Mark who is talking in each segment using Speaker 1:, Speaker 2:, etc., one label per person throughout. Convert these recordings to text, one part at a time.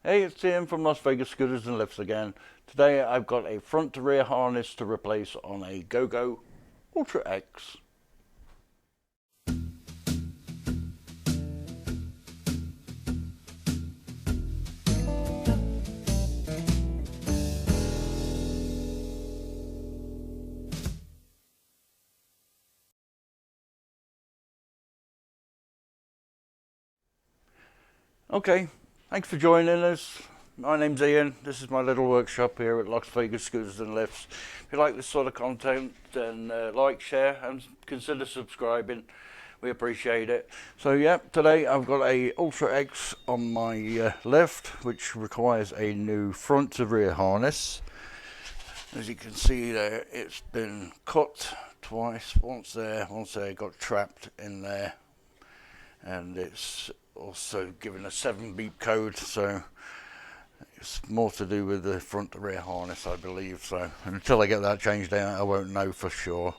Speaker 1: Hey, it's Ian from Las Vegas Scooters and Lifts again. Today I've got a front to rear harness to replace on a GoGo UltraX. Okay, thanks for joining us. My name's Ian. This is my little workshop here at Las Vegas Scooters and Lifts. If you like this sort of content, then like, share, and consider subscribing. We appreciate it. So yeah, today I've got a UltraX on my lift, which requires a new front to rear harness. As you can see there, it's been cut twice. Once there, got trapped in there, and it's also given a 7 beep code, so it's more to do with the front to rear harness, I believe. So until I get that changed out, I won't know for sure.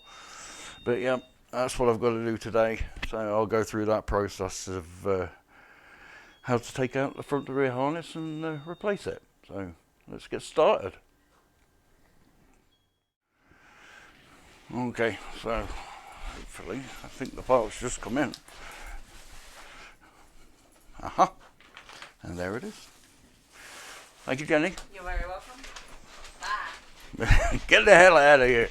Speaker 1: But yeah, that's what I've got to do today. So I'll go through that process of how to take out the front to rear harness and replace it. So let's get started. Okay, so hopefully, I think the parts just come in. Aha, and there it is. Thank you, Jenny.
Speaker 2: You're very welcome. Bye.
Speaker 1: Get the hell out of here.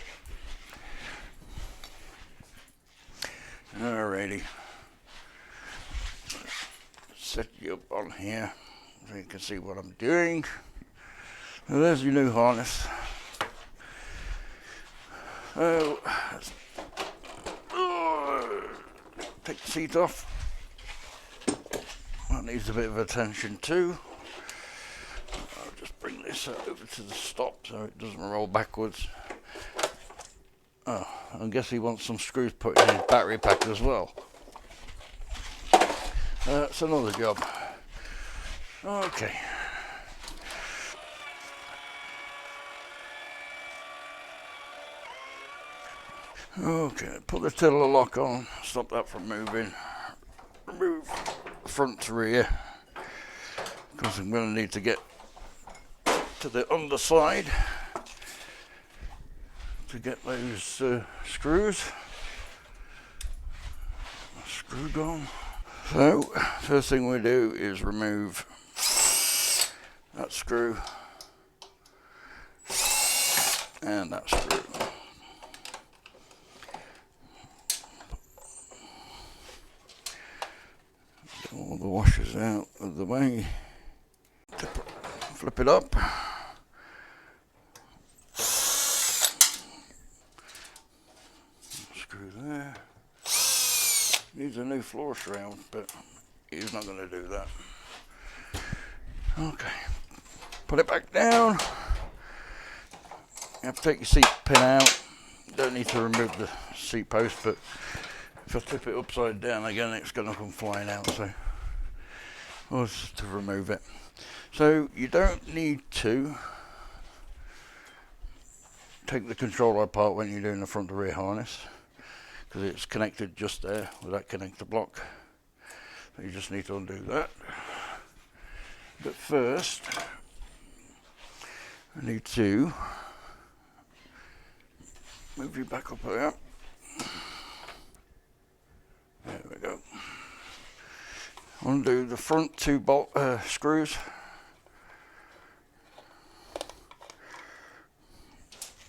Speaker 1: Alrighty. Set you up on here so you can see what I'm doing. So there's your new harness. So, take the seat off. That needs a bit of attention too. I'll just bring this over to the stop so it doesn't roll backwards. Oh, I guess he wants some screws put in his battery pack as well. That's another job. Okay. Okay, put the tiller lock on, stop that from moving. Remove front to rear, because I'm going to need to get to the underside to get those screws screwed on. So first thing we do is remove that screw and that screw. Get all the washers out of the way. Flip it up. Screw there. Needs a new floor shroud, but he's not going to do that. Okay. Put it back down. You have to take your seat pin out. Don't need to remove the seat post, but if I flip it upside down again, it's going to come flying out. So, well, just to remove it. So you don't need to take the controller apart when you're doing the front to rear harness, because it's connected just there with that connector block. So you just need to undo that. But first, I need to move you back up there. There we go. Undo the front two bolt screws.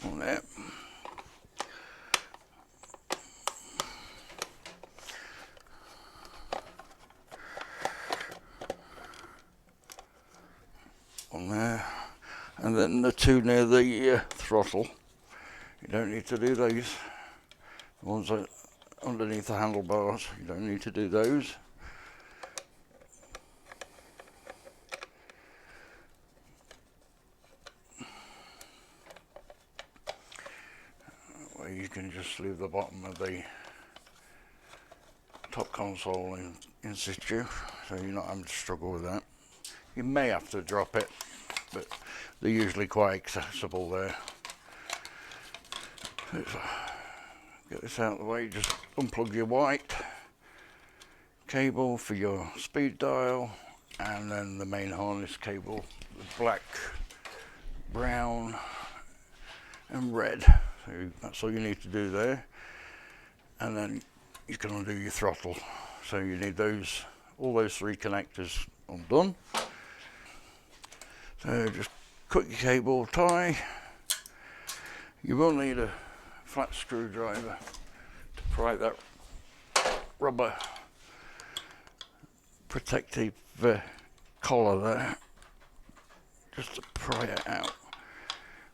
Speaker 1: On there. On there. And then the two near the throttle. You don't need to do those. The ones underneath the handlebars, you don't need to do those. You can just leave the bottom of the top console in situ, so you're not having to struggle with that. You may have to drop it, but they're usually quite accessible there. So get this out of the way, just unplug your white cable for your speed dial, and then the main harness cable, the black, brown and red. So that's all you need to do there, and then you can undo your throttle. So you need all those 3 connectors undone. So just cut your cable tie. You will need a flat screwdriver to pry that rubber protective collar there, just to pry it out.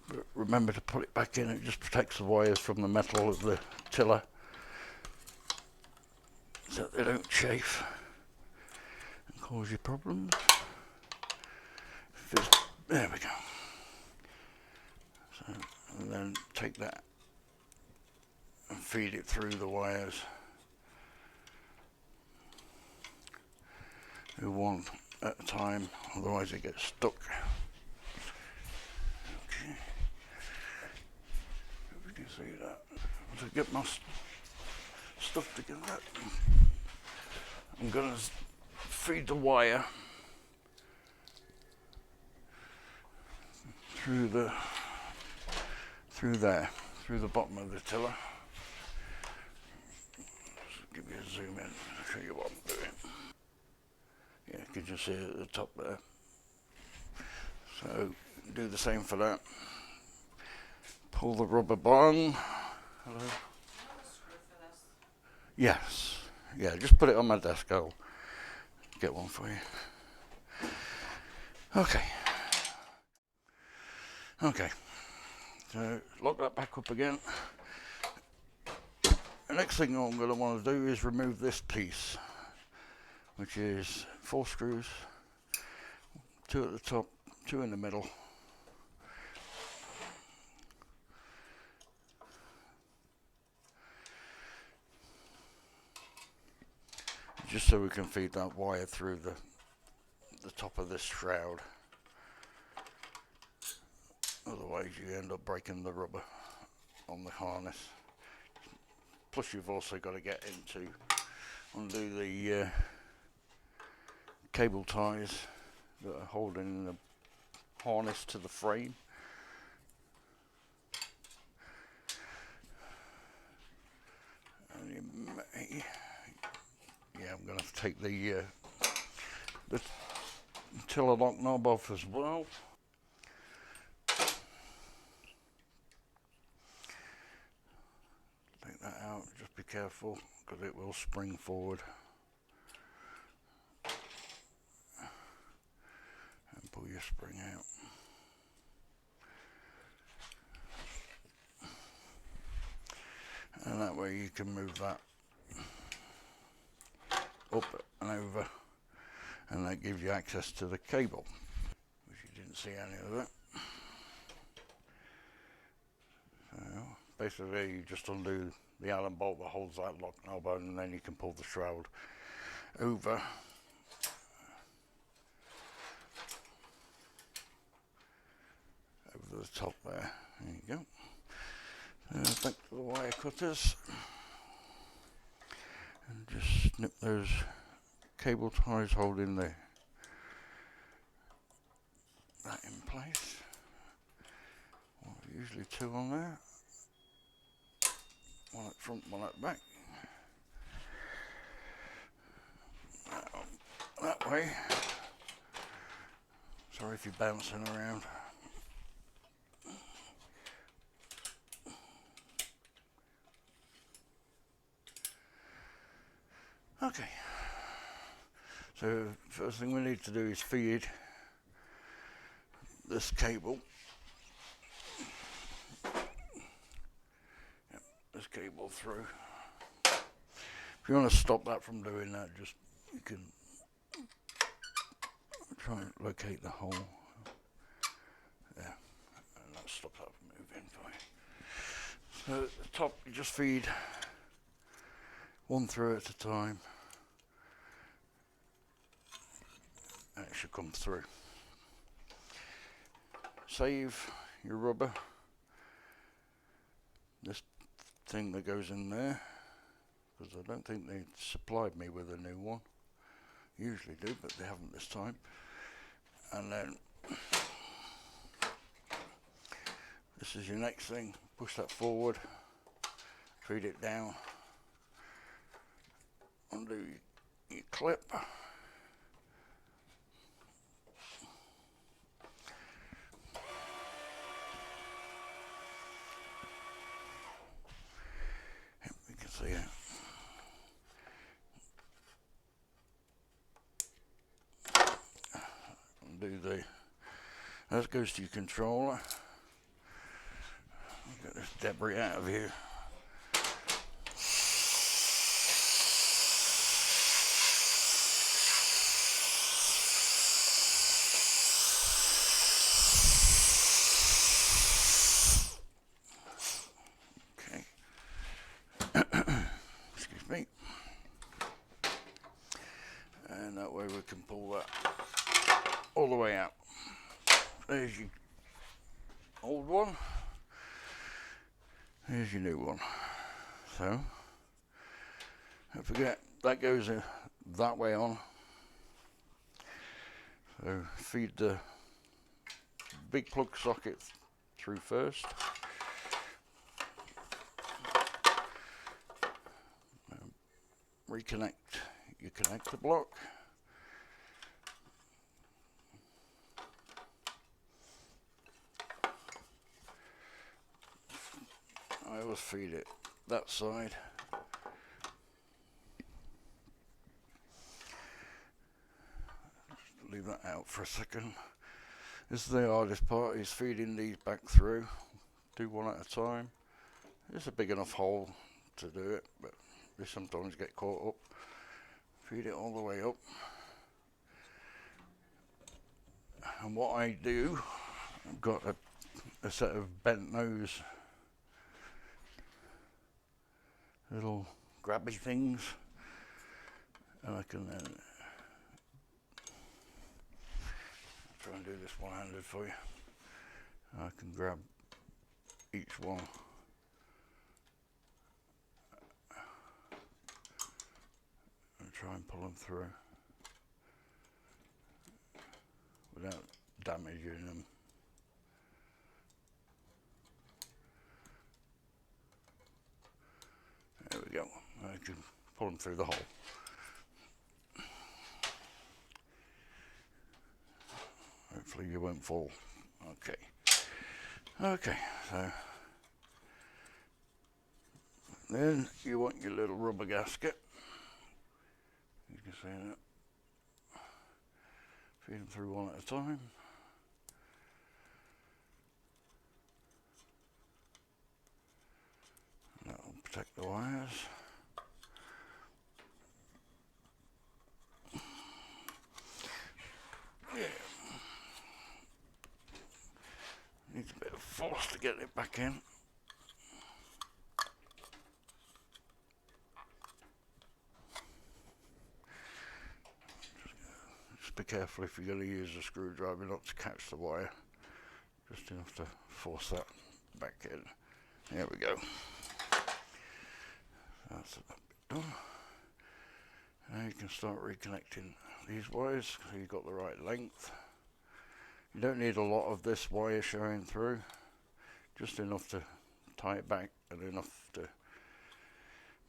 Speaker 1: But remember to put it back in, it just protects the wires from the metal of the tiller so they don't chafe and cause you problems. There we go. So, and then take that and feed it through the wires. Do one at a time, otherwise it gets stuck. Okay. If you can see that. To get my stuff together, I'm going to feed the wire through the bottom of the tiller. Just give you a zoom in, I'll show you what I'm doing. Yeah, you can just see it at the top there. So do the same for that. Pull the rubber bung. Hello. Yes. Yeah, just put it on my desk. I'll get one for you. Okay. Okay. So lock that back up again. The next thing I'm going to want to do is remove this piece, which is 4 screws, 2 at the top, 2 in the middle. Just so we can feed that wire through the top of this shroud. Otherwise you end up breaking the rubber on the harness. Plus you've also got to get undo the cable ties that are holding the harness to the frame. And you may, yeah, I'm going to take the tiller lock knob off as well. Take that out, just be careful because it will spring forward. And pull your spring out. And that way you can move that up and over, and that gives you access to the cable, which you didn't see any of that. So basically you just undo the Allen bolt that holds that lock knob on, and then you can pull the shroud over. Over the top there. There you go. Back to the wire cutters and just snip those cable ties holding that in place. Well, usually 2 on there, 1 at front, 1 at back. That way. Sorry if you're bouncing around. Okay, so first thing we need to do is feed this cable, this cable through. If you want to stop that from doing that, just you can try and locate the hole there, and that stops that from moving for you. So at the top you just feed 1 through at a time, and it should come through. Save your rubber, this thing that goes in there, because I don't think they supplied me with a new one. usually do, but they haven't this time. And then this is your next thing. Push that forward, feed it down, undo your clip. You can see it. Undo that goes to your controller. Get this debris out of here. Okay. Excuse me. And that way we can pull that all the way out. There's your old one. Here's your new one. So, don't forget, that goes that way on. So, feed the big plug socket through first. Reconnect your connector block. I always feed it that side. Just leave that out for a second. This is the hardest part, is feeding these back through. Do one at a time. It's a big enough hole to do it, but they sometimes get caught up. Feed it all the way up. And what I do, I've got a set of bent nose little grabby things, and I can then try and do this one-handed for you. I can grab each one and try and pull them through without damaging them. There we go. I can pull them through the hole. Hopefully you won't fall. Okay. Okay, so then you want your little rubber gasket. You can see that. Feed them through one at a time. And that will protect the wires. Yeah. Needs a bit of force to get it back in. Just be careful if you're going to use a screwdriver not to catch the wire. Just enough to force that back in. There we go. That's that bit done. Now you can start reconnecting these wires so you've got the right length. You don't need a lot of this wire showing through, just enough to tie it back and enough to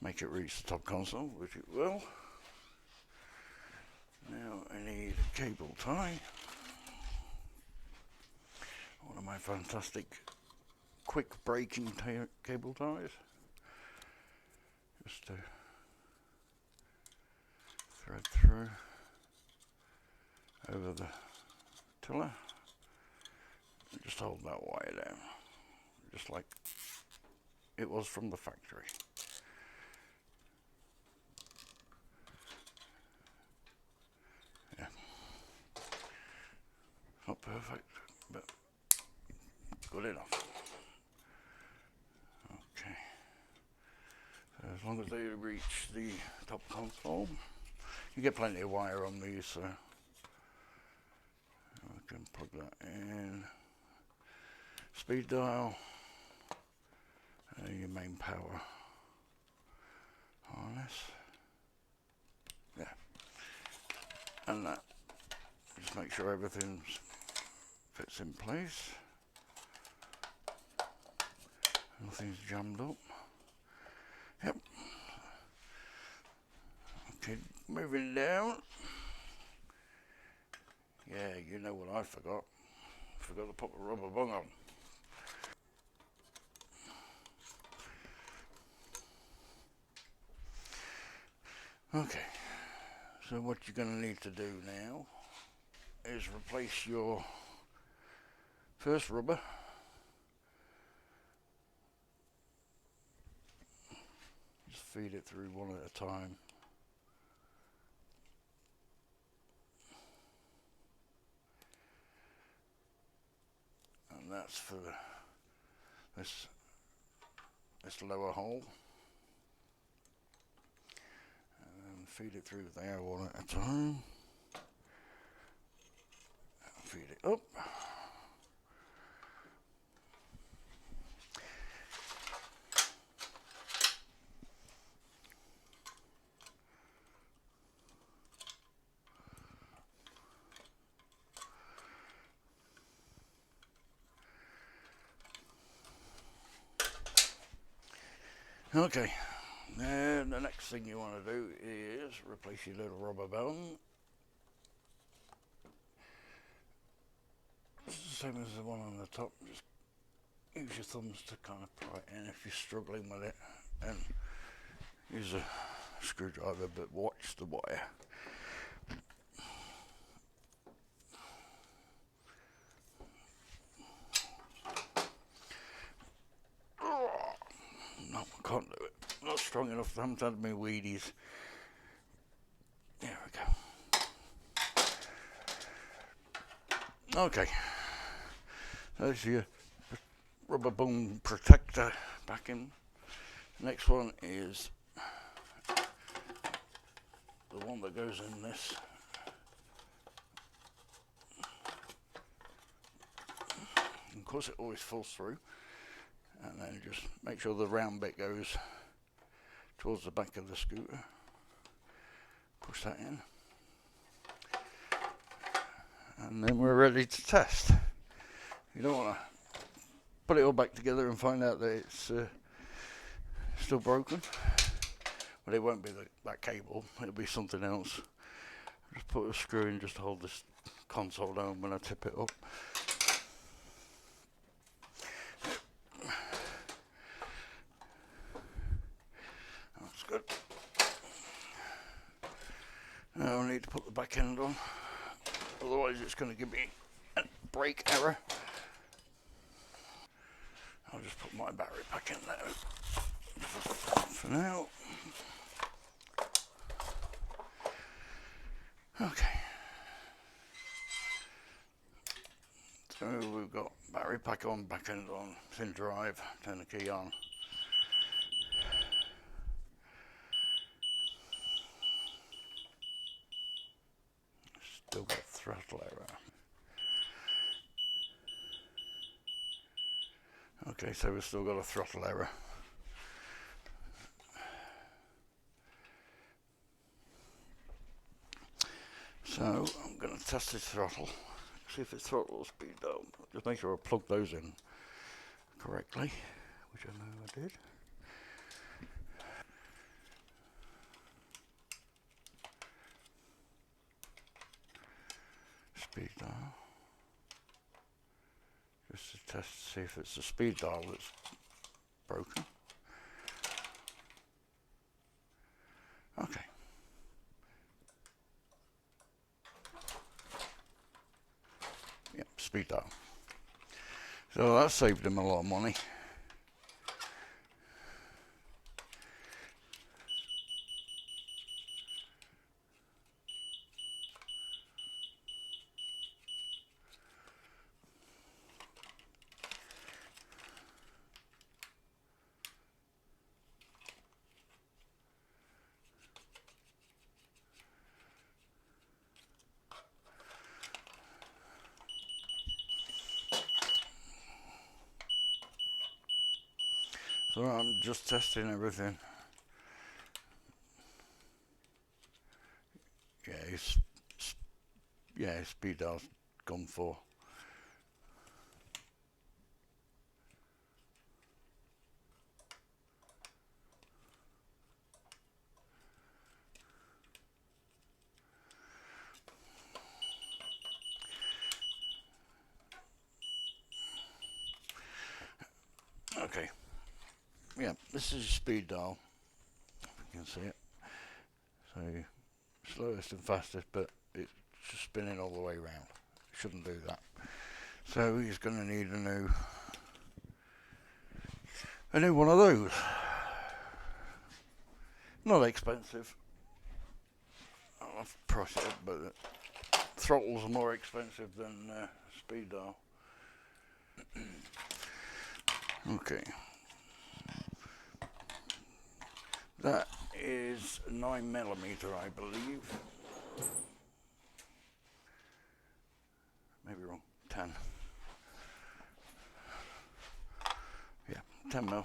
Speaker 1: make it reach the top console, which it will. Now I need a cable tie. One of my fantastic quick breaking cable ties. Just to thread through over the tiller. Just hold that wire down, just like it was from the factory. Yeah, not perfect, but good enough. Okay, so as long as they reach the top console, you get plenty of wire on these, so I can plug that in. Speed dial, and your main power harness. Yeah. and that, just make sure everything fits in place. Nothing's jammed up. Yep. Okay, moving down. Yeah, you know what I forgot. Forgot to put the rubber bung on. Okay, so what you're going to need to do now is replace your first rubber. Just feed it through one at a time. And that's for this lower hole. And feed it through there one at a time. Feed it up. Okay, then the next thing you want to do is replace your little rubber bone. Same as the one on the top, just use your thumbs to kind of pry it in if you're struggling with it, and use a screwdriver, but watch the wire. No, I can't do it. Not strong enough. I haven't had my Wheaties. There we go. Okay. There's your rubber bone protector back in. Next one is the one that goes in this. Of course, it always falls through. And then just make sure the round bit goes towards the back of the scooter. Push that in. And then we're ready to test. You don't want to put it all back together and find out that it's still broken. But it won't be that cable, it'll be something else. Just put a screw in just to hold this console down when I tip it up. That's good. Now I need to put the back end on, otherwise it's going to give me a brake error. I'll just put my battery pack in there for now. Okay. So we've got battery pack on, back end on, thin drive, turn the key on. Still got throttle error. Okay, so we've still got a throttle error. So I'm going to test this throttle, see if it's throttle speed down. Just make sure I plug those in correctly, which I know I did. Speed dial. Just to test to see if it's the speed dial that's broken. Okay. Yep, speed dial. So that saved him a lot of money. So I'm just testing everything. Yeah, his yeah, speed dial's gone for. Okay, yeah, this is speed dial, if you can see it. So slowest and fastest, but it's just spinning all the way around. Shouldn't do that. So he's going to need a new one of those. Not expensive. I'll have to price it up, but throttles are more expensive than speed dial. Okay. That is 9mm, I believe. Maybe wrong. 10. Yeah, 10mm.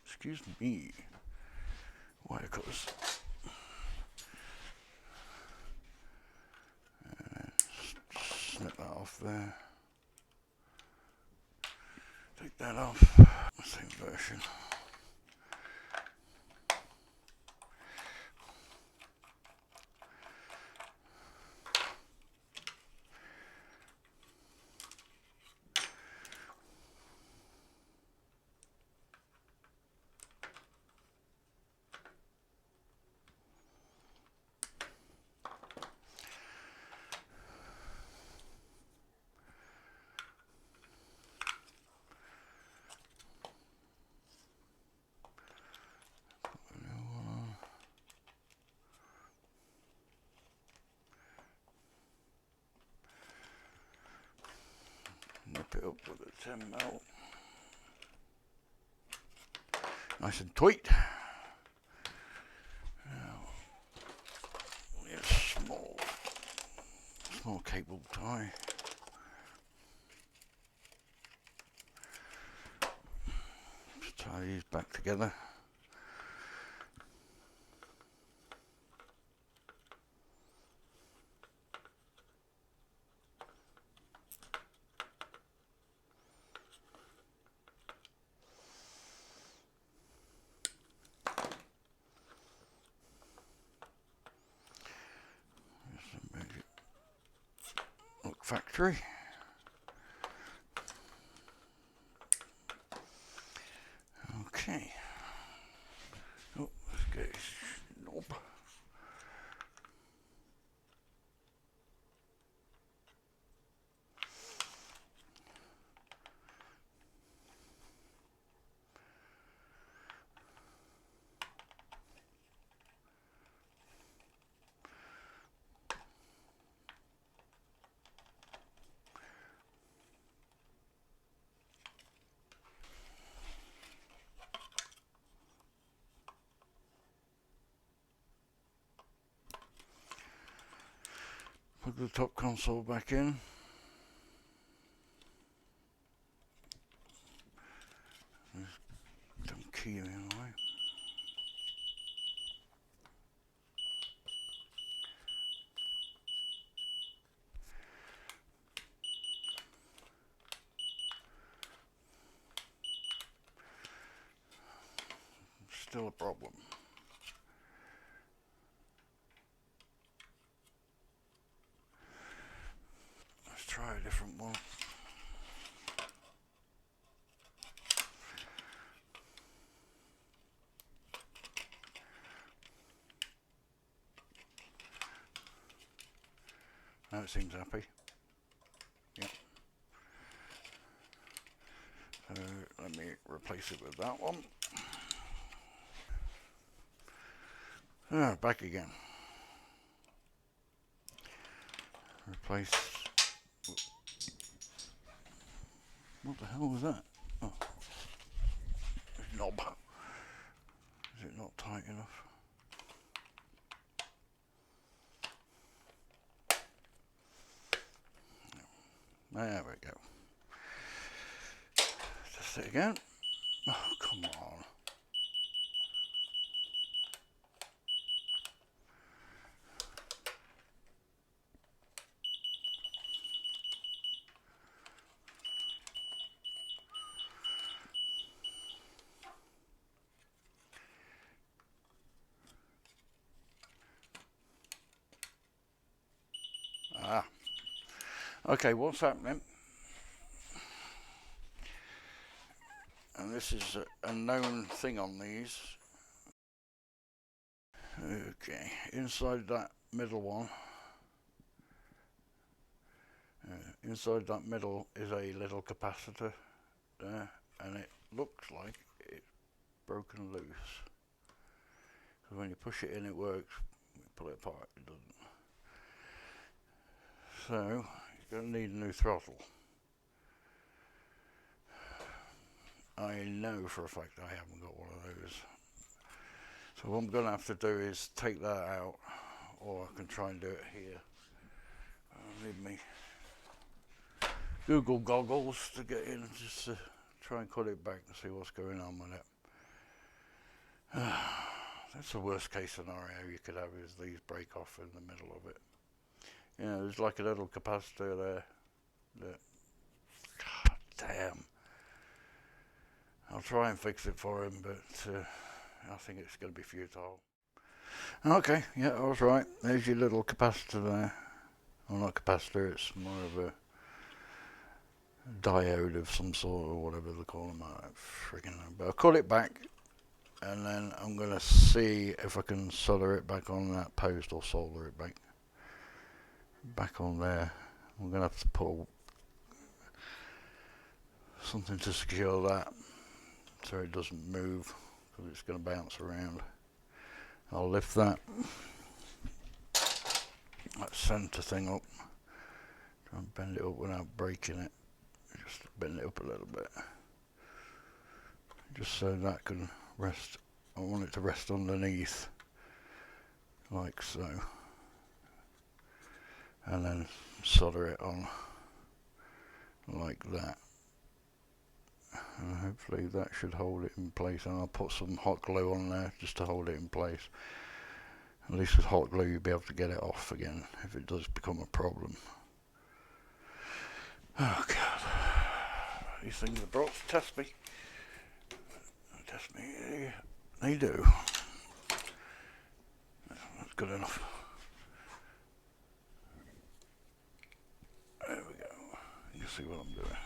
Speaker 1: Excuse me. Wire cutters. Snip that off there. Take that off. Same version. Nip it up with a 10mm. Nice and tight. Now, small cable tie. Just tie these back together. Look factory. Okay. Oh, let's get his knob. Plug the top console back in. Dumb key in the way. Still a problem. Let's try a different one. Now it seems happy. Yep. So let me replace it with that one. Back again. Replace. What the hell was that? Oh, knob. Is it not tight enough? There we go. test it again. Oh, come on. Ah. Okay, what's happening? And this is a known thing on these. Okay, inside that middle one, inside that middle is a little capacitor there, and it looks like it's broken loose. Because when you push it in, it works. When you pull it apart, it doesn't. So you're going to need a new throttle. I know for a fact I haven't got one of those. So what I'm going to have to do is take that out, or I can try and do it here. I need me Google goggles to get in, just to try and cut it back and see what's going on with it. That's the worst case scenario you could have, is these break off in the middle of it. You know, there's like a little capacitor there that, god damn. I'll try and fix it for him, but I think it's going to be futile. Okay, yeah, I was right. There's your little capacitor there. Well, not capacitor, it's more of a diode of some sort, or whatever they call them. I don't friggin' know. But I'll cut it back, and then I'm going to see if I can solder it back on that post, or solder it back on there. I'm going to have to pull something to secure that, so it doesn't move, because it's going to bounce around. I'll lift that centre thing up, try and bend it up without breaking it, just bend it up a little bit, just so that can rest. I want it to rest underneath, like so, and then solder it on like that. And hopefully that should hold it in place, and I'll put some hot glue on there just to hold it in place. At least with hot glue you'll be able to get it off again if it does become a problem. Oh god, these things are brought to test me. Test me, they do. That's good enough. There we go, you can see what I'm doing.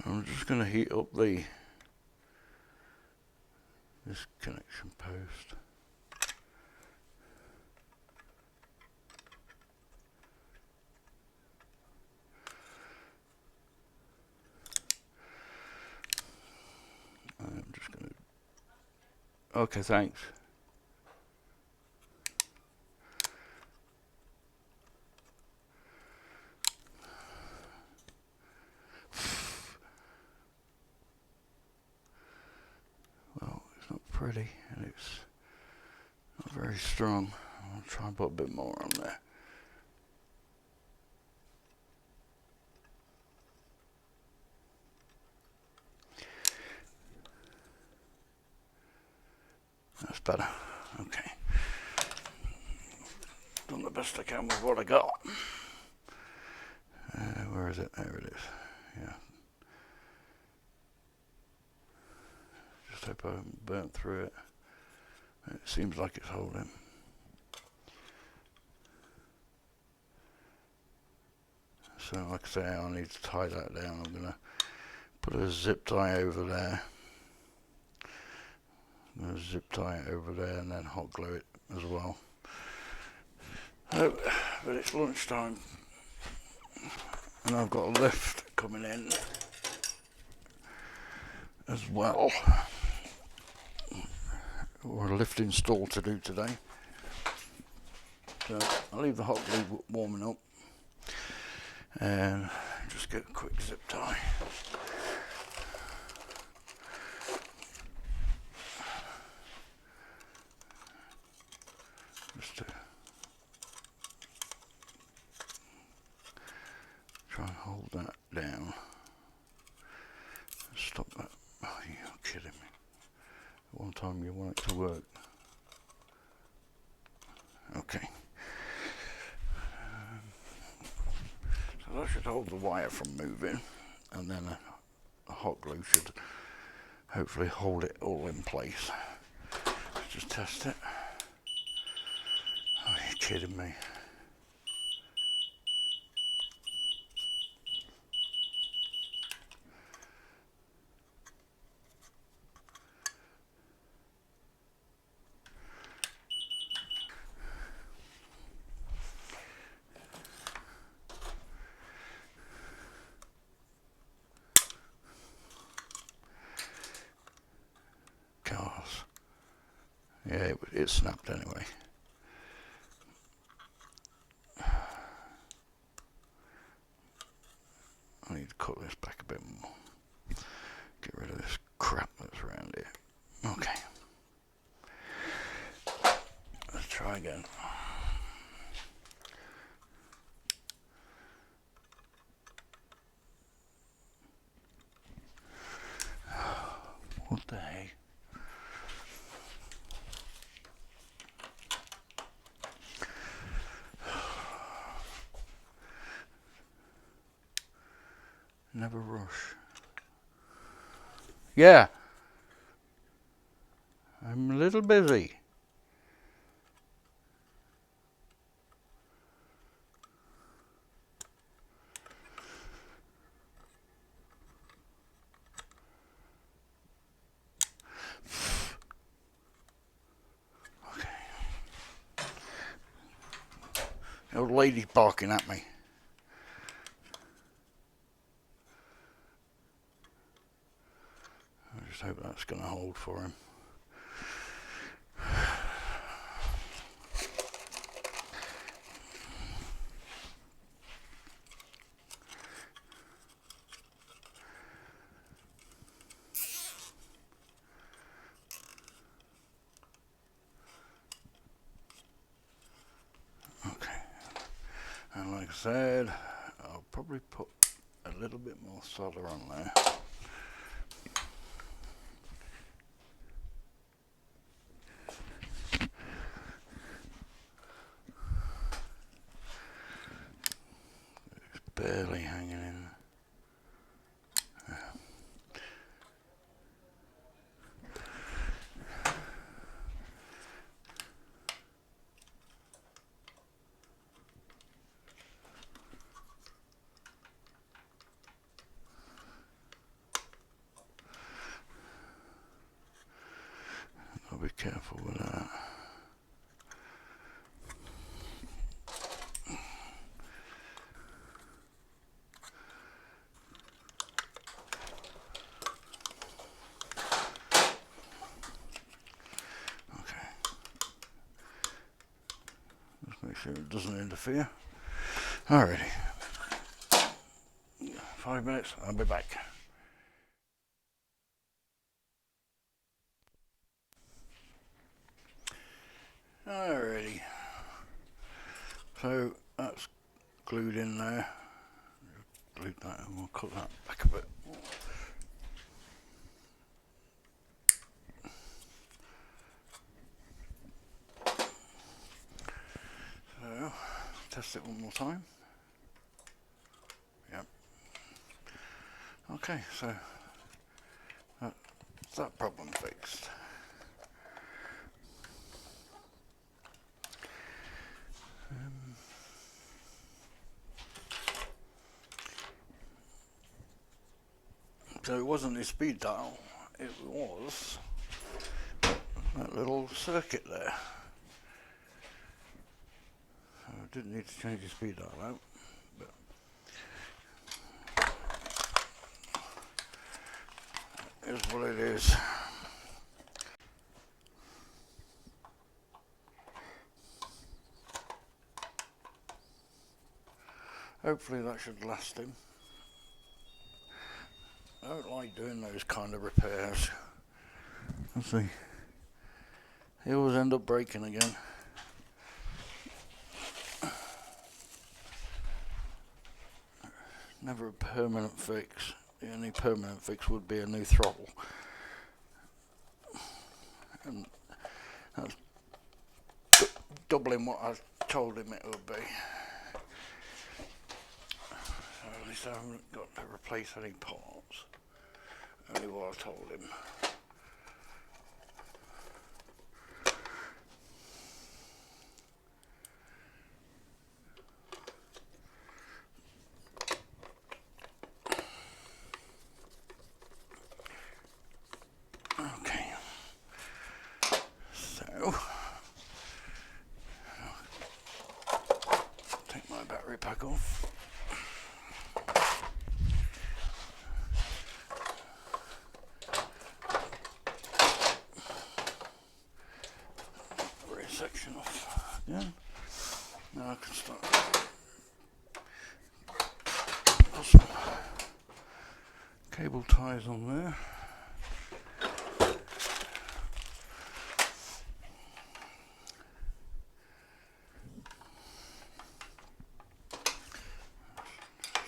Speaker 1: I'm just going to heat up this connection post. I'm just going to... Okay, thanks. Pretty, and it's not very strong. I'll try and put a bit more on there. That's better. Okay. Done the best I can with what I got. Where is it? There it is. Yeah. Just hope I haven't burnt through it. It seems like it's holding. So like I say, I need to tie that down. I'm going to put a zip tie over there. I'm going to zip tie it over there and then hot glue it as well. But it's lunchtime and I've got a lift coming in as well, or a lift install to do today. So I'll leave the hot glue warming up and just get a quick zip tie. Just to try and hold that time you want it to work. Okay. So that should hold the wire from moving, and then a hot glue should hopefully hold it all in place. Let's just test it. Oh, you're kidding me. Cars. Yeah, it snapped anyway. I need to cut this back a bit more. Get rid of this crap that's around here. Okay. Let's try again. What the heck? Never rush. Yeah. I'm a little busy. Okay. The old lady's barking at me. I just hope that's going to hold for him. Okay. And like I said, I'll probably put a little bit more solder on there. Barely hanging in. I'll be careful with that. Make sure it doesn't interfere. Alrighty. 5 minutes, I'll be back. Alrighty. So that's glued in there. Glued that and we'll cut that back a bit. So, test it one more time. Yep. Okay, so that's that problem fixed. So it wasn't the speed dial, it was that little circuit there. So I didn't need to change the speed dial out, but here's what it is. Hopefully that should last him. I don't like doing those kind of repairs. Let's see. They always end up breaking again. Never a permanent fix. The only permanent fix would be a new throttle. and that's doubling what I told him it would be. So at least I haven't got to replace any parts, only what I told him. Okay, so take my battery pack off. Rear section off again. Now I can start. Put some cable ties on there.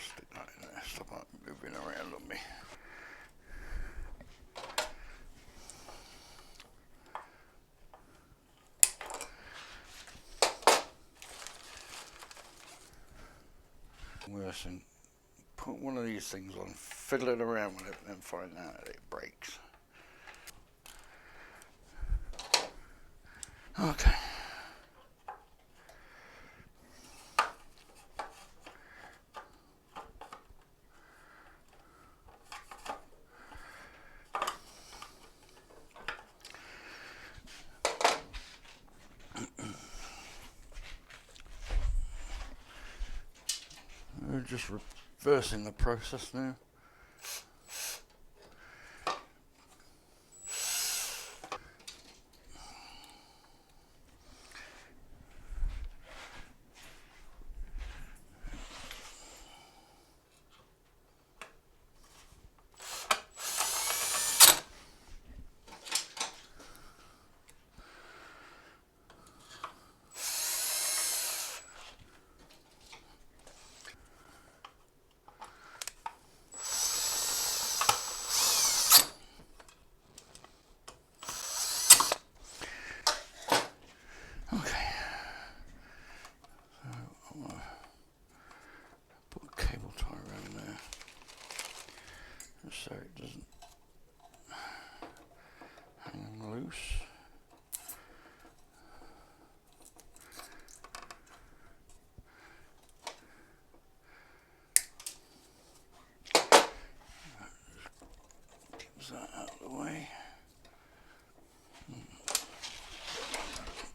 Speaker 1: Stick that in there, stop that moving around on me. Worse than put one of these things on, fiddle it around with it, and then find out that it breaks. Okay. We're just reversing the process now. Okay, so I'm going to put a cable tie around there, just so it doesn't hang loose. Keeps that out of the way.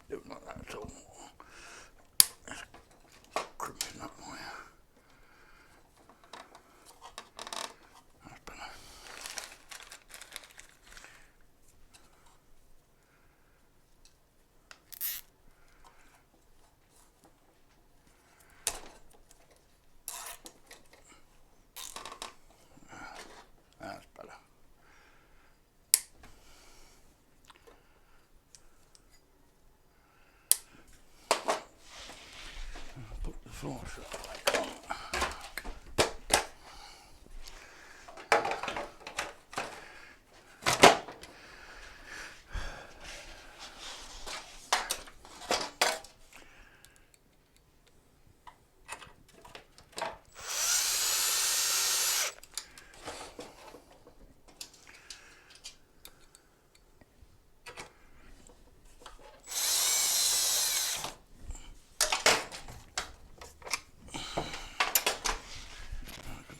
Speaker 1: Do it like that at all. It's crimping that way. That's better. That's better. Put the floor shut back on.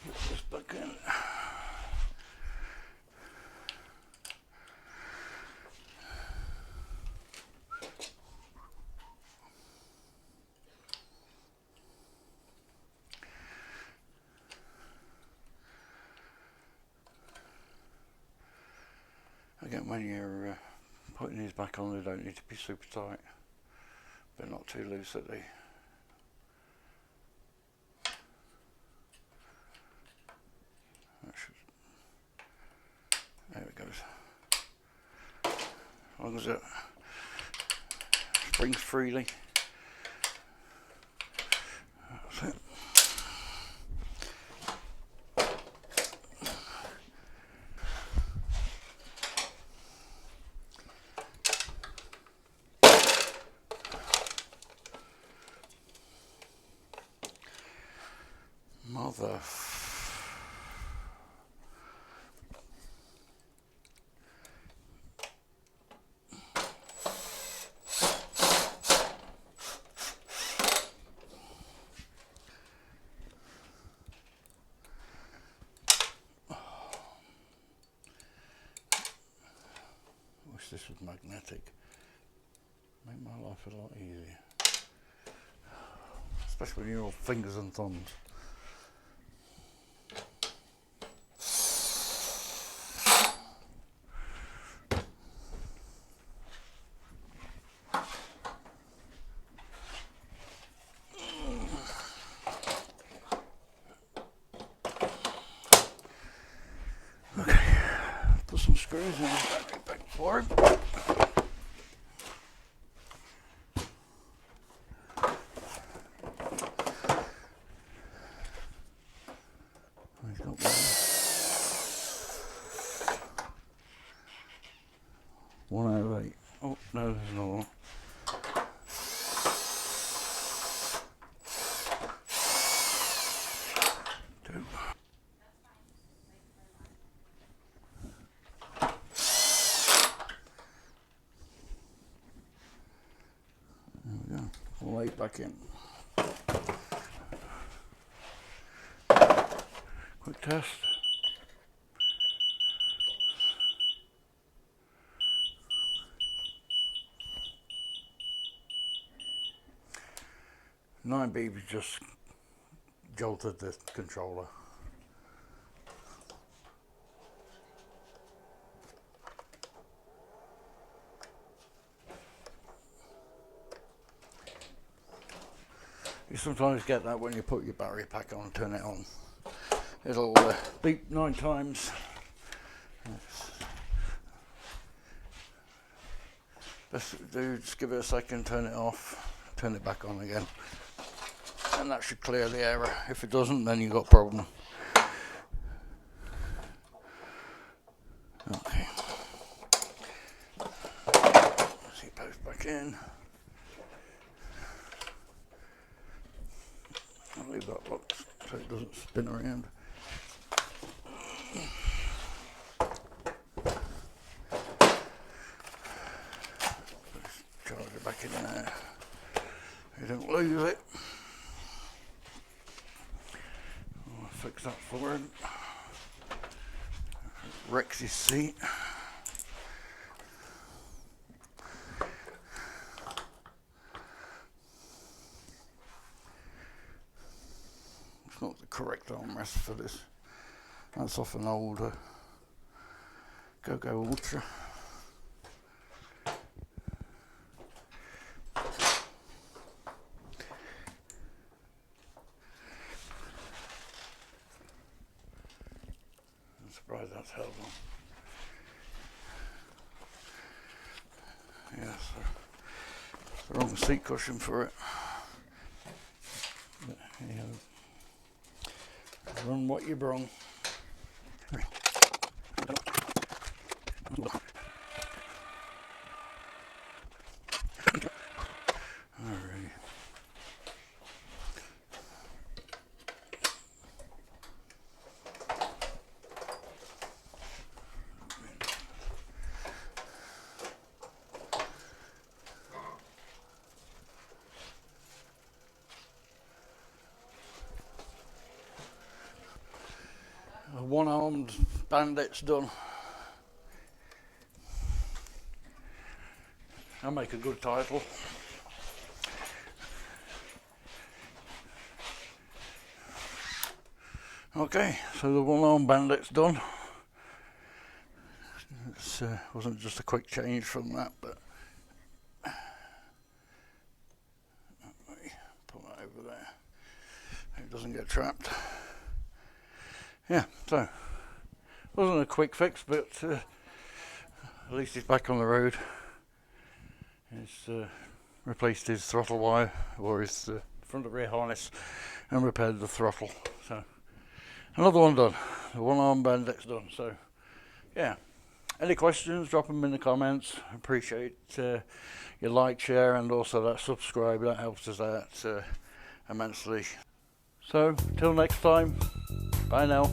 Speaker 1: Put this back in. Again, when you're putting these back on, they don't need to be super tight, but not too loose that they. That should, there it goes. As long as it springs freely. That's it. How the wish this was magnetic. Make my life a lot easier. Especially when you're all fingers and thumbs. Okay, put some screws in the battery pack for him. He's got one out of 8. Oh, no, there's another one. Two. There we go. All 8 back in. Quick test. Nine BB just jolted the controller. You sometimes get that when you put your battery pack on and turn it on. It'll beep 9 times. Best to do, just give it a second, turn it off, turn it back on again. And that should clear the error. If it doesn't, then you've got a problem. Okay. Seat post back in. I'll leave that locked so it doesn't spin around. Charge it back in there. You don't lose it. I'll fix that for him. Rex's seat. It's not the correct armrest for this. That's off an older Go Ultra. I'm surprised that's held on. Yeah, so the wrong seat cushion for it. But, you know, run what you brung. Alright. A one-armed Bandit's done. I'll make a good title. Okay, so the one-armed Bandit's done. It wasn't just a quick change from that, but put that over there. It doesn't get trapped. Yeah, so wasn't a quick fix, but at least he's back on the road. He's replaced his throttle wire, or his front and rear harness, and repaired the throttle. So another one done. The one-arm Bandit's done. So yeah, any questions, drop them in the comments. Appreciate your like, share, and also that subscribe. That helps us out immensely. So till next time, bye now.